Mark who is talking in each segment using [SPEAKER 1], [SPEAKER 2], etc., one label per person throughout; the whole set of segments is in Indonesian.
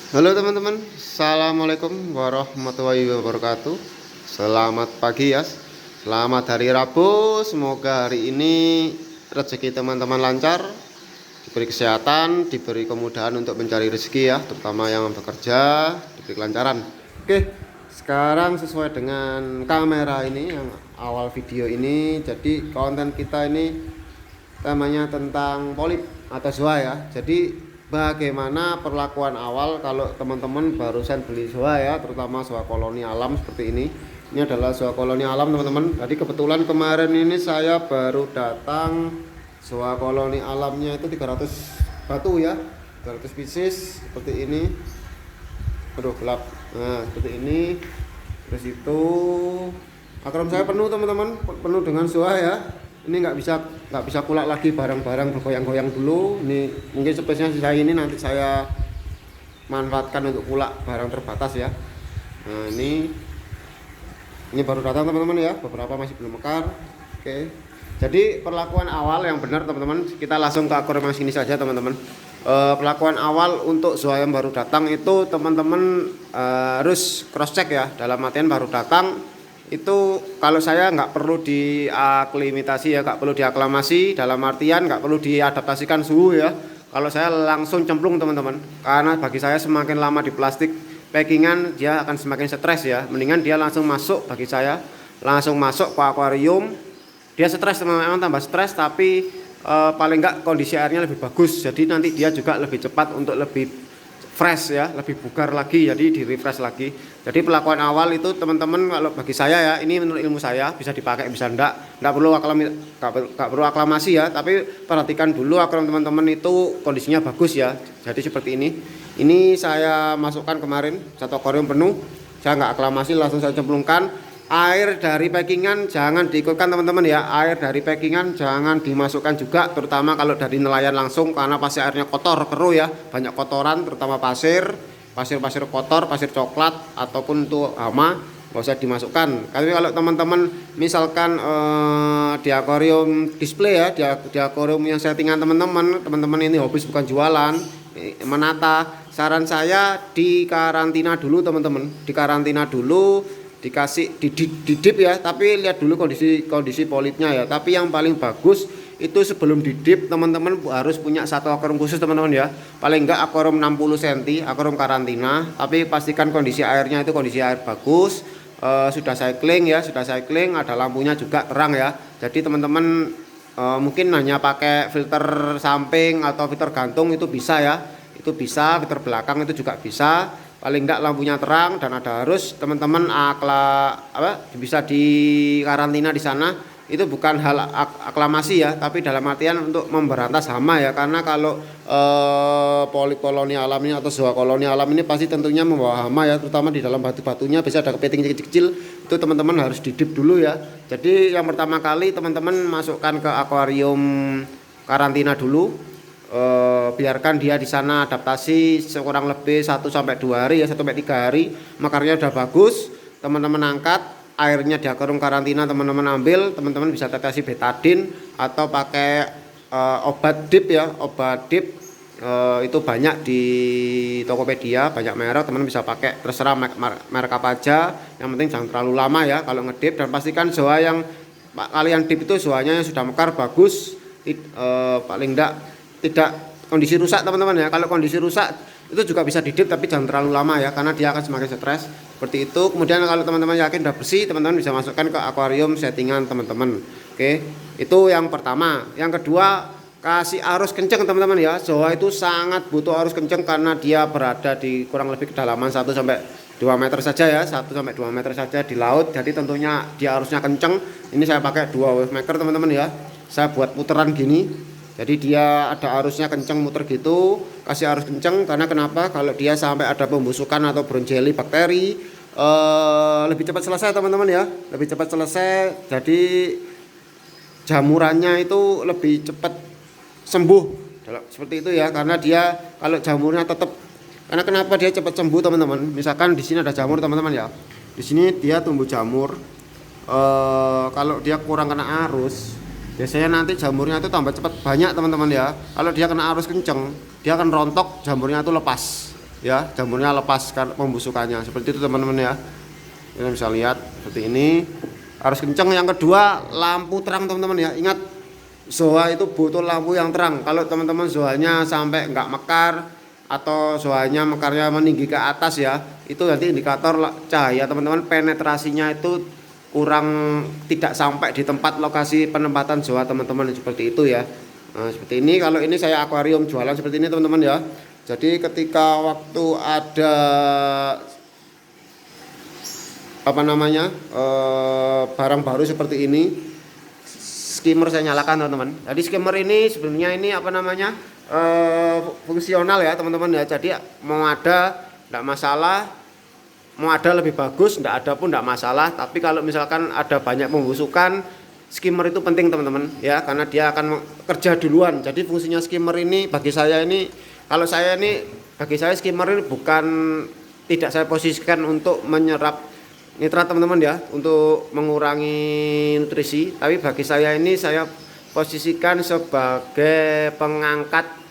[SPEAKER 1] Halo teman-teman, assalamualaikum warahmatullahi wabarakatuh. Selamat pagi ya, selamat hari Rabu. Semoga hari ini rezeki teman-teman lancar, diberi kesehatan, diberi kemudahan untuk mencari rezeki ya, terutama yang bekerja, diberi kelancaran. Oke, sekarang sesuai dengan kamera ini yang awal video ini, jadi konten kita ini temanya tentang polip atau zoa ya. Jadi bagaimana perlakuan awal kalau teman-teman barusan beli zoa ya, terutama zoa koloni alam seperti ini. Ini adalah zoa koloni alam teman-teman. Jadi kebetulan kemarin ini saya baru datang, zoa koloni alamnya itu 300 batu ya, 300 pieces seperti ini. Aduh gelap. Nah seperti ini. Terus itu akram saya penuh teman-teman, penuh dengan zoa ya. Ini nggak bisa kulak lagi, barang-barang bergoyang-goyang dulu. Ini mungkin spesinya saya ini nanti saya manfaatkan untuk kulak barang terbatas ya. Nah ini baru datang teman-teman ya, beberapa masih belum mekar. Oke, jadi perlakuan awal yang benar teman-teman, kita langsung ke akuarium yang sini saja teman-teman. Perlakuan awal untuk zoa yang baru datang itu teman-teman harus cross check ya, dalam artian baru datang itu kalau saya nggak perlu diaklimatasi ya, nggak perlu diaklamasi, dalam artian nggak perlu diadaptasikan suhu ya. Kalau saya langsung cemplung teman-teman, karena bagi saya semakin lama di plastik packingan dia akan semakin stres ya. Mendingan dia langsung masuk, bagi saya langsung masuk ke akuarium. Dia stres teman-teman, memang tambah stres, tapi paling nggak kondisi airnya lebih bagus, jadi nanti dia juga lebih cepat untuk lebih fresh ya, lebih bugar lagi, jadi di refresh lagi. Jadi perlakuan awal itu teman-teman kalau bagi saya ya, ini menurut ilmu saya bisa dipakai bisa enggak perlu aklamasi ya, tapi perhatikan dulu akuarium teman-teman itu kondisinya bagus ya. Jadi seperti ini saya masukkan kemarin satu akuarium penuh, saya nggak aklamasi, langsung saya cemplungkan. Air dari packingan jangan diikutkan teman-teman ya, air dari packingan jangan dimasukkan juga, terutama kalau dari nelayan langsung, karena pasti airnya kotor, keruh ya, banyak kotoran, terutama pasir kotor, pasir coklat ataupun itu hama, nggak usah dimasukkan. Tapi kalau teman-teman misalkan di akuarium display ya, di akuarium yang settingan teman-teman ini habis bukan jualan, menata, saran saya di karantina dulu teman-teman, di karantina dulu, dikasih didip ya, tapi lihat dulu kondisi polipnya ya. Tapi yang paling bagus itu sebelum didip teman-teman harus punya satu akuarium khusus teman-teman ya, paling enggak akuarium 60 cm, akuarium karantina, tapi pastikan kondisi airnya itu kondisi air bagus, sudah cycling ya, ada lampunya juga terang ya. Jadi teman-teman mungkin hanya pakai filter samping atau filter gantung itu bisa ya, itu bisa, filter belakang itu juga bisa, paling enggak lampunya terang dan ada arus. Teman-teman bisa di karantina di sana, itu bukan hal aklamasi ya, tapi dalam artian untuk memberantas hama ya, karena kalau polip koloni alam ini atau zoa koloni alam ini pasti tentunya membawa hama ya, terutama di dalam batu-batunya bisa ada kepiting kecil-kecil, itu teman-teman harus didip dulu ya. Jadi yang pertama kali teman-teman masukkan ke akuarium karantina dulu, biarkan dia di sana adaptasi kurang lebih 1-2 hari ya, 1-3 hari, makarnya udah bagus, teman-teman angkat airnya di akuarium karantina, teman-teman ambil, teman-teman bisa tetesi betadine atau pakai obat dip ya, obat dip itu banyak di Tokopedia, banyak merek, teman-teman bisa pakai, terserah merek apa aja, yang penting jangan terlalu lama ya kalau ngedip, dan pastikan zoa yang kalian dip itu zoanya yang sudah mekar bagus, paling enggak tidak kondisi rusak teman-teman ya. Kalau kondisi rusak itu juga bisa didip, tapi jangan terlalu lama ya, karena dia akan semakin stres seperti itu. Kemudian kalau teman-teman yakin udah bersih, teman-teman bisa masukkan ke akuarium settingan teman-teman. Oke, itu yang pertama. Yang kedua, kasih arus kenceng teman-teman ya. Zoa itu sangat butuh arus kenceng karena dia berada di kurang lebih kedalaman 1-2 meter saja ya, 1-2 meter saja di laut. Jadi tentunya dia arusnya kenceng. Ini saya pakai 2 wave maker teman-teman ya, saya buat puteran gini, jadi dia ada arusnya kenceng, muter gitu, kasih arus kenceng. Karena kenapa? Kalau dia sampai ada pembusukan atau bronchioli bakteri, lebih cepat selesai teman-teman ya, lebih cepat selesai. Jadi jamurannya itu lebih cepat sembuh, seperti itu ya. Karena dia kalau jamurnya tetap, karena kenapa dia cepat sembuh teman-teman? Misalkan di sini ada jamur teman-teman ya, di sini dia tumbuh jamur. Kalau dia kurang kena arus, biasanya nanti jamurnya itu tambah cepat banyak teman-teman ya. Kalau dia kena arus kenceng, dia akan rontok, jamurnya itu lepas. ya, jamurnya lepas kan pembusukannya. Seperti itu teman-teman ya. Kalian bisa lihat seperti ini. Harus kencang. Yang kedua, lampu terang teman-teman ya. Ingat, zoa itu butuh lampu yang terang. Kalau teman-teman zoanya sampai nggak mekar atau zoanya mekarnya meninggi ke atas ya, itu nanti indikator cahaya teman-teman penetrasinya itu kurang, tidak sampai di tempat lokasi penempatan zoa teman-teman, seperti itu ya. Nah, seperti ini. Kalau ini saya akuarium jualan seperti ini teman-teman ya. Jadi ketika waktu ada apa namanya barang baru seperti ini, skimmer saya nyalakan teman-teman. Jadi skimmer ini sebenarnya ini apa namanya fungsional ya teman-teman ya. Jadi mau ada tidak masalah, mau ada lebih bagus, tidak ada pun tidak masalah. Tapi kalau misalkan ada banyak pembusukan, skimmer itu penting teman-teman ya, karena dia akan kerja duluan. Jadi fungsinya skimmer ini bagi saya ini, kalau saya ini, bagi saya skimmer ini bukan, tidak saya posisikan untuk menyerap nitrat teman-teman ya, untuk mengurangi nutrisi. Tapi bagi saya ini saya posisikan sebagai pengangkat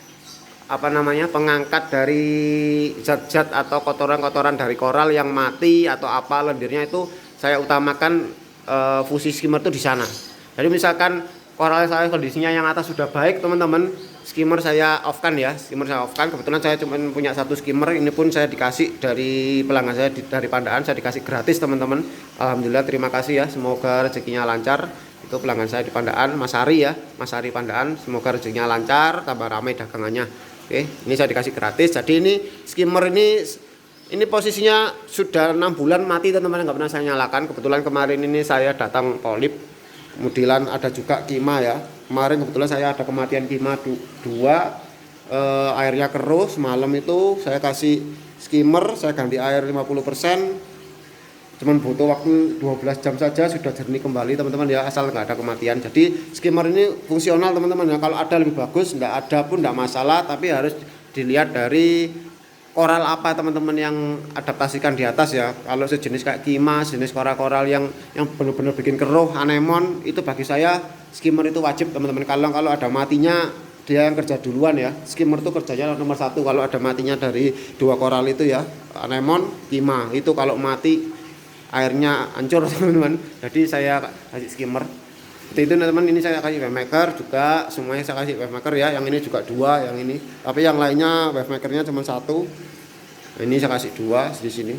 [SPEAKER 1] apa namanya, pengangkat dari zat-zat atau kotoran-kotoran dari koral yang mati atau apa lendirnya, itu saya utamakan fungsi skimmer itu di sana. Jadi misalkan koral saya kondisinya yang atas sudah baik teman-teman, skimmer saya off kan ya, skimmer saya off kan. Kebetulan saya cuma punya satu skimmer, ini pun saya dikasih dari pelanggan saya dari Pandaan, saya dikasih gratis teman-teman. Alhamdulillah, terima kasih ya, semoga rezekinya lancar. Itu pelanggan saya di Pandaan, Mas Ari ya, Mas Ari Pandaan, semoga rezekinya lancar, tambah ramai dagangannya. Oke, ini saya dikasih gratis. Jadi ini skimmer ini posisinya sudah 6 bulan mati teman-teman, nggak pernah saya nyalakan. Kebetulan kemarin ini saya datang polip, kemudian ada juga kima ya. Kemarin kebetulan saya ada kematian kima 2, airnya keruh. Semalam itu saya kasih skimmer, saya ganti air 50%. Cuman butuh waktu 12 jam saja sudah jernih kembali teman-teman ya, asal nggak ada kematian. Jadi skimmer ini fungsional teman-teman ya. Kalau ada lebih bagus, nggak ada pun nggak masalah, tapi harus dilihat dari koral apa teman-teman yang adaptasikan di atas ya. Kalau sejenis kayak kima, jenis koral-koral yang benar-benar bikin keruh, anemon, itu bagi saya skimmer itu wajib teman-teman. Kalau ada matinya, dia yang kerja duluan ya. Skimmer itu kerjanya nomor 1 kalau ada matinya dari 2 koral itu ya, anemon, kima. Itu kalau mati airnya hancur teman-teman. Jadi saya kasih skimmer seperti itu teman-teman. Ini saya kasih wave maker juga, semuanya saya kasih wave maker ya. Yang ini juga 2 yang ini, tapi yang lainnya wave makernya cuma 1. Ini saya kasih 2 di sini,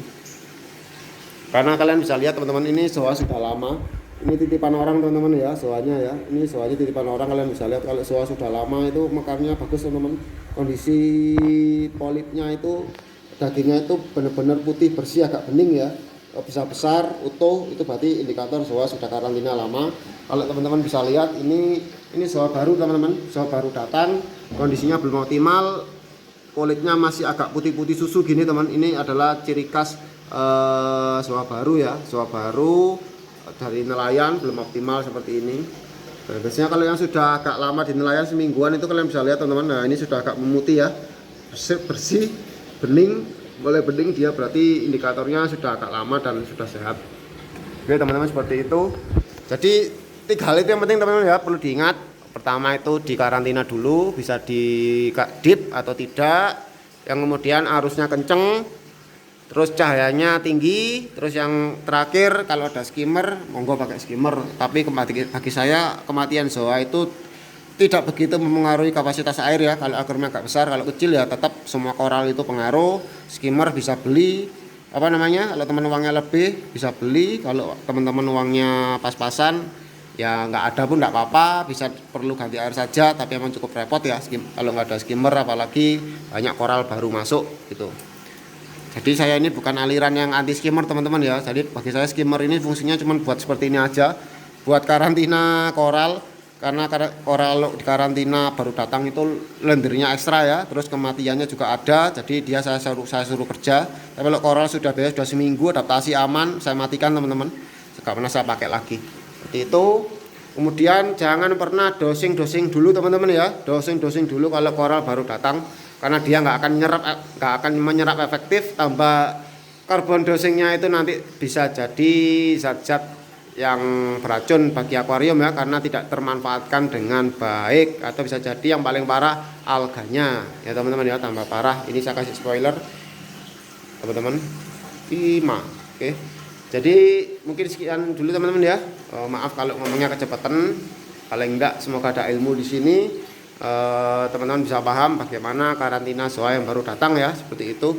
[SPEAKER 1] karena kalian bisa lihat teman-teman, ini zoa sudah lama. Ini titipan orang teman-teman ya, zoanya ya. Ini zoanya titipan orang, kalian bisa lihat kalau zoa sudah lama itu mekarnya bagus teman-teman. Kondisi polipnya itu, dagingnya itu benar-benar putih bersih, agak bening ya, bisa besar utuh, itu berarti indikator zoa sudah karantina lama. Kalau teman-teman bisa lihat, ini zoa baru teman-teman, zoa baru datang, kondisinya belum optimal, kulitnya masih agak putih-putih susu gini teman. Ini adalah ciri khas zoa baru ya, zoa baru dari nelayan, belum optimal seperti ini. Nah, biasanya kalau yang sudah agak lama di nelayan semingguan itu kalian bisa lihat teman-teman. Nah, ini sudah agak memutih ya, bersih, bening. Boleh bening dia, berarti indikatornya sudah agak lama dan sudah sehat. Oke teman-teman, seperti itu. Jadi 3 hal itu yang penting teman-teman ya, perlu diingat. Pertama itu di karantina dulu, bisa di dip atau tidak. Yang kemudian arusnya kenceng, terus cahayanya tinggi. Terus yang terakhir, kalau ada skimmer monggo pakai skimmer. Tapi bagi saya kematian zoa itu tidak begitu mempengaruhi kapasitas air ya. Kalau akuariumnya agak besar, kalau kecil ya tetap semua koral itu pengaruh. Skimmer bisa beli, apa namanya, kalau teman uangnya lebih bisa beli. Kalau teman-teman uangnya pas-pasan ya nggak ada pun nggak apa-apa, bisa perlu ganti air saja. Tapi emang cukup repot ya kalau nggak ada skimmer, apalagi banyak koral baru masuk gitu. Jadi saya ini bukan aliran yang anti skimmer teman-teman ya. Jadi bagi saya skimmer ini fungsinya cuma buat seperti ini aja, buat karantina koral. Karena koral di karantina baru datang itu lendirnya ekstra ya, terus kematiannya juga ada. Jadi dia saya suruh kerja. Tapi kalau koral sudah biasa, sudah seminggu adaptasi aman, saya matikan teman-teman, nggak pernah saya pakai lagi seperti itu. Kemudian jangan pernah dosing dulu teman-teman ya, dosing dulu kalau koral baru datang, karena dia nggak akan menyerap efektif. Tambah karbon dosingnya itu nanti bisa jadi zat-zat yang beracun bagi akuarium ya, karena tidak termanfaatkan dengan baik, atau bisa jadi yang paling parah alganya ya teman-teman ya, tambah parah. Ini saya kasih spoiler, teman-teman. 5. Oke. Jadi mungkin sekian dulu teman-teman ya. Maaf kalau ngomongnya kecepatan. Paling enggak semoga ada ilmu di sini. Teman-teman bisa paham bagaimana karantina soa yang baru datang ya, seperti itu.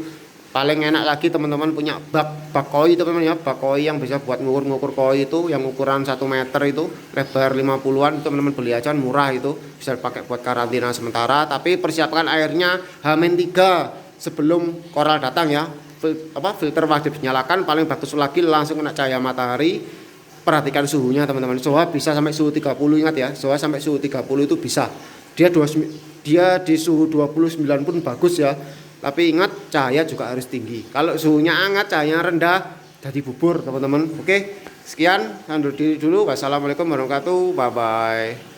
[SPEAKER 1] Paling enak lagi teman-teman punya bak koi teman-teman ya, bak koi yang bisa buat ngukur koi itu, yang ukuran 1 meter itu, lebar 50-an, teman-teman beli aja murah itu, bisa dipakai buat karantina sementara. Tapi persiapkan airnya H-3 sebelum koral datang ya. Filter wajib dinyalakan, paling bagus lagi langsung kena cahaya matahari. Perhatikan suhunya teman-teman. Soa bisa sampai suhu 30, ingat ya, soa sampai suhu 30 itu bisa. Dia di suhu 29 pun bagus ya. Tapi ingat cahaya juga harus tinggi. Kalau suhunya hangat, cahayanya rendah, jadi bubur teman-teman. Oke, sekian, undur diri dulu. Wassalamualaikum warahmatullahi wabarakatuh. Bye bye.